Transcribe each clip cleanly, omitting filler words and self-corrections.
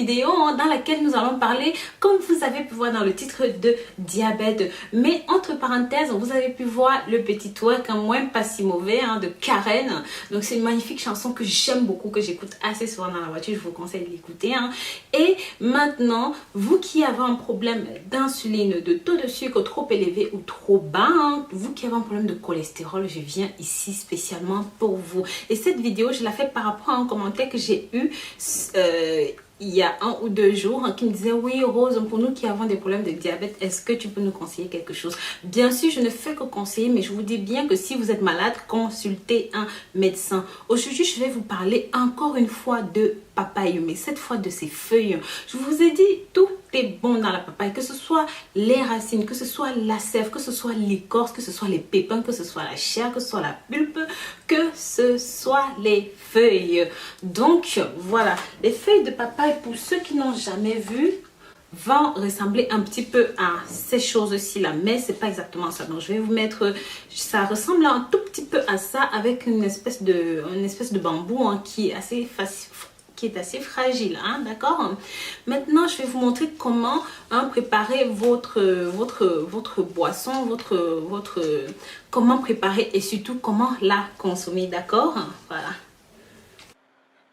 vidéo dans laquelle nous allons parler, comme vous avez pu voir dans le titre, de diabète. Mais entre parenthèses, vous avez pu voir le petit twerk, moins pas si mauvais, de Karen. Donc c'est une magnifique chanson que j'aime beaucoup, que j'écoute assez souvent dans la voiture. Je vous conseille de l'écouter. Et maintenant, vous qui avez un problème d'insuline, de taux de sucre trop élevé ou trop bas, vous qui avez un problème de cholestérol, je viens ici spécialement pour vous. Et cette vidéo, je la fais par rapport à un commentaire que j'ai eu il y a 1 ou 2 jours, qui me disait: oui Rose, pour nous qui avons des problèmes de diabète, est-ce que tu peux nous conseiller quelque chose? Bien sûr, je ne fais que conseiller, mais je vous dis bien que si vous êtes malade, consultez un médecin. Aujourd'hui, je vais vous parler encore une fois de papaye, mais cette fois de ses feuilles. Je vous ai dit, tout est bon dans la papaye, que ce soit les racines, que ce soit la sève, que ce soit l'écorce, que ce soit les pépins, que ce soit la chair, que ce soit la pulpe, que ce soit les feuilles. Donc voilà, les feuilles de papaye, pour ceux qui n'ont jamais vu, vont ressembler un petit peu à ces choses-ci là, mais c'est pas exactement ça. Donc je vais vous mettre, ça ressemble un tout petit peu à ça, avec une espèce de bambou qui est assez facile, qui est assez fragile, d'accord. Maintenant, je vais vous montrer comment préparer votre boisson, comment préparer et surtout comment la consommer, d'accord. Voilà.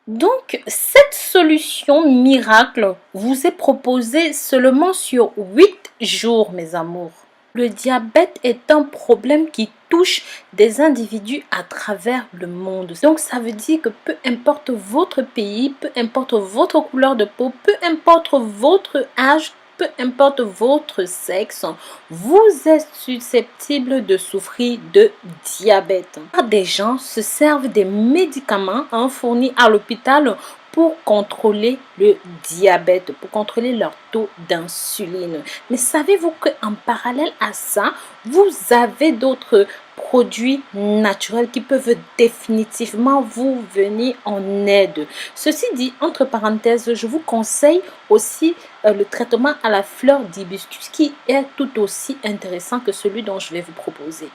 Donc, cette solution miracle vous est proposée seulement sur 8 jours, mes amours. Le diabète est un problème qui touche des individus à travers le monde. Donc, ça veut dire que peu importe votre pays, peu importe votre couleur de peau, peu importe votre âge, peu importe votre sexe, vous êtes susceptible de souffrir de diabète. Des gens se servent des médicaments fournis à l'hôpital pour contrôler le diabète, pour contrôler leur taux d'insuline. Mais savez-vous qu'en parallèle à ça, vous avez d'autres produits naturels qui peuvent définitivement vous venir en aide. Ceci dit, entre parenthèses, je vous conseille aussi le traitement à la fleur d'hibiscus, qui est tout aussi intéressant que celui dont je vais vous proposer.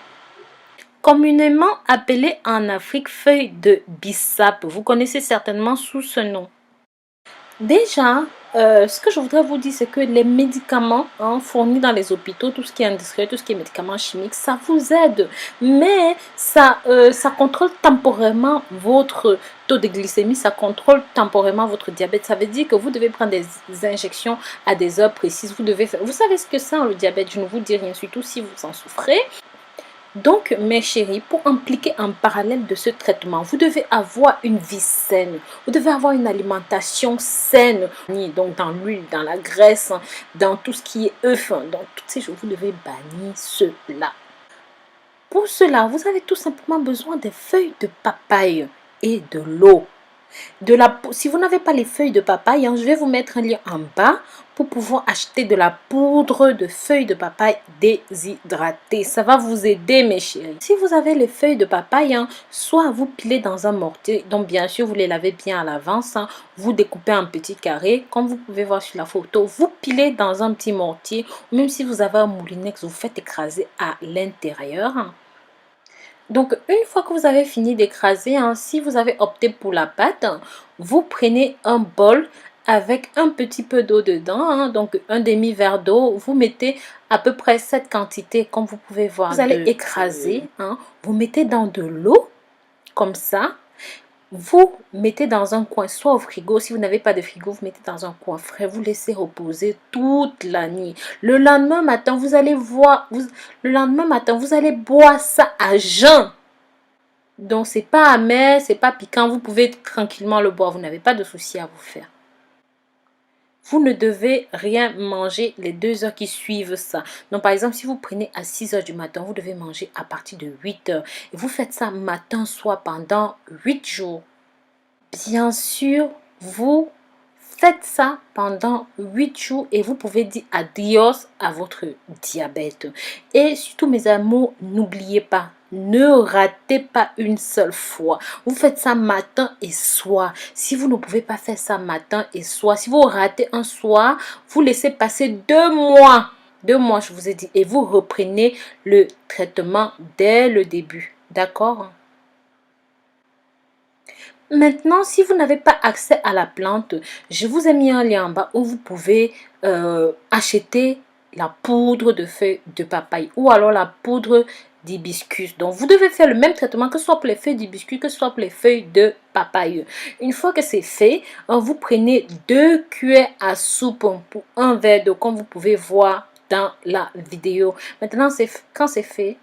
Communément appelé en Afrique feuille de bissap, vous connaissez certainement sous ce nom. Déjà, ce que je voudrais vous dire, c'est que les médicaments fournis dans les hôpitaux, tout ce qui est industriel, tout ce qui est médicaments chimiques, ça vous aide. Mais ça contrôle temporairement votre taux de glycémie, ça contrôle temporairement votre diabète. Ça veut dire que vous devez prendre des injections à des heures précises. Vous savez ce que c'est le diabète, je ne vous dis rien, surtout si vous en souffrez. Donc, mes chéris, pour impliquer en parallèle de ce traitement, vous devez avoir une vie saine. Vous devez avoir une alimentation saine. Donc, dans l'huile, dans la graisse, dans tout ce qui est œufs, dans toutes ces choses, vous devez bannir cela. Pour cela, vous avez tout simplement besoin des feuilles de papaye et de l'eau. Si vous n'avez pas les feuilles de papaye, je vais vous mettre un lien en bas pour pouvoir acheter de la poudre de feuilles de papaye déshydratée. Ça va vous aider, mes chéris. Si vous avez les feuilles de papaye, soit vous pilez dans un mortier, donc bien sûr vous les lavez bien à l'avance, vous découpez en petits carrés, comme vous pouvez voir sur la photo, vous pilez dans un petit mortier, même si vous avez un moulinex, vous faites écraser à l'intérieur. Donc, une fois que vous avez fini d'écraser, si vous avez opté pour la pâte, vous prenez un bol avec un petit peu d'eau dedans, donc un demi-verre d'eau. Vous mettez à peu près cette quantité, comme vous pouvez voir. Vous allez écraser, vous mettez dans de l'eau, comme ça. Vous mettez dans un coin, soit au frigo. Si vous n'avez pas de frigo, vous mettez dans un coin frais. Vous laissez reposer toute la nuit. Le lendemain matin, vous allez boire ça à jeun. Donc, c'est pas amer, c'est pas piquant. Vous pouvez tranquillement le boire. Vous n'avez pas de souci à vous faire. Vous ne devez rien manger les 2 heures qui suivent ça. Donc, par exemple, si vous prenez à 6 heures du matin, vous devez manger à partir de 8 heures. Et vous faites ça matin, soir, pendant 8 jours. Bien sûr, vous faites ça pendant 8 jours et vous pouvez dire adios à votre diabète. Et surtout, mes amours, n'oubliez pas, ne ratez pas une seule fois. Vous faites ça matin et soir. Si vous ne pouvez pas faire ça matin et soir, si vous ratez un soir, vous laissez passer 2 mois. 2 mois, je vous ai dit. Et vous reprenez le traitement dès le début. D'accord? Maintenant, si vous n'avez pas accès à la plante, je vous ai mis un lien en bas où vous pouvez acheter la poudre de feuilles de papaye ou alors la poudre d'hibiscus. Donc, vous devez faire le même traitement que ce soit pour les feuilles d'hibiscus, que ce soit pour les feuilles de papaye. Une fois que c'est fait, vous prenez 2 cuillères à soupe pour un verre d'eau, comme vous pouvez voir dans la vidéo. Maintenant, quand c'est fait,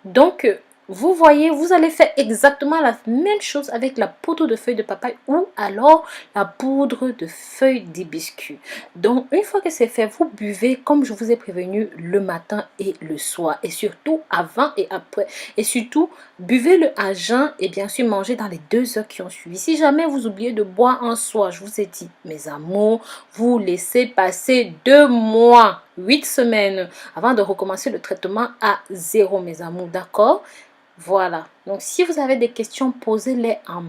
donc, vous voyez, vous allez faire exactement la même chose avec la poudre de feuilles de papaye ou alors la poudre de feuilles d'hibiscus. Donc, une fois que c'est fait, vous buvez comme je vous ai prévenu le matin et le soir. Et surtout avant et après. Et surtout, buvez-le à jeun et bien sûr mangez dans les 2 heures qui ont suivi. Si jamais vous oubliez de boire un soir, je vous ai dit, mes amours, vous laissez passer 2 mois, 8 semaines avant de recommencer le traitement à 0, mes amours, d'accord? Voilà. Donc, si vous avez des questions, posez-les en